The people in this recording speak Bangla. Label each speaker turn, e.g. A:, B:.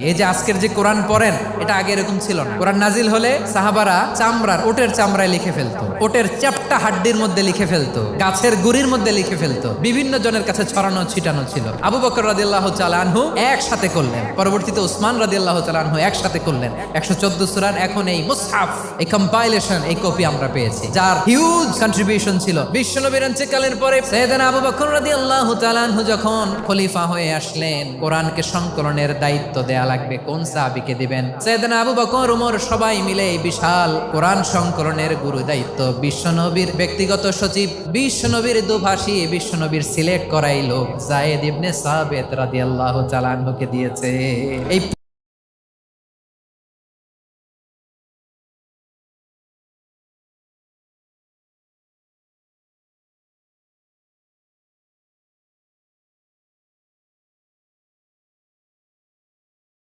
A: এই যে আজকের যে কোরআন পড়েন, এটা আগে এরকম ছিল না। কোরআন নাজিল হলে সাহাবারা ওটের চামড়ায় লিখে ফেলতো, ওটের চ্যাপ্টা হাড্ডির মধ্যে লিখে ফেলতো, গাছের গুড়ির মধ্যে লিখে ফেলতো, বিভিন্ন জনের কাছে ছড়ানো ছিটানো ছিল। আবু বকর রাদিয়াল্লাহু তাআলা আনহু একসাথে করলেন, পরবর্তীতে উসমান রাদিয়াল্লাহু তাআলা আনহু একসাথে করলেন 114 সূরার। এখন এই মুসহাফ, এই কম্পাইলেশন, এই কপি আমরা পেয়েছি, যার হিউজ কন্ট্রিবিউশন ছিল। বিশ্বনবীর ইন্তেকালের পরে সাইয়েদনা আবু বকর রাদিয়াল্লাহু তাআলা আনহু যখন খলিফা হয়ে আসলেন, কোরআনকে সংকলনের দায়িত্ব দেয়া লাগবে, কোন সাহাবীকে দিবেন? সাইয়েদনা আবু বকর, ওমর সবাই মিলে এই বিশাল কোরআন সংকলনের গুরু দায়িত্ব বিশ্বনবীর ব্যক্তিগত সচিব, বিশ্বনবীর দুভাষী, বিশ্বনবীর সিলেক্ট করাই লোক যায়েদ ইবনে সাবিত রাদিয়াল্লাহু তাআলা আনহুকে দিয়েছে। এই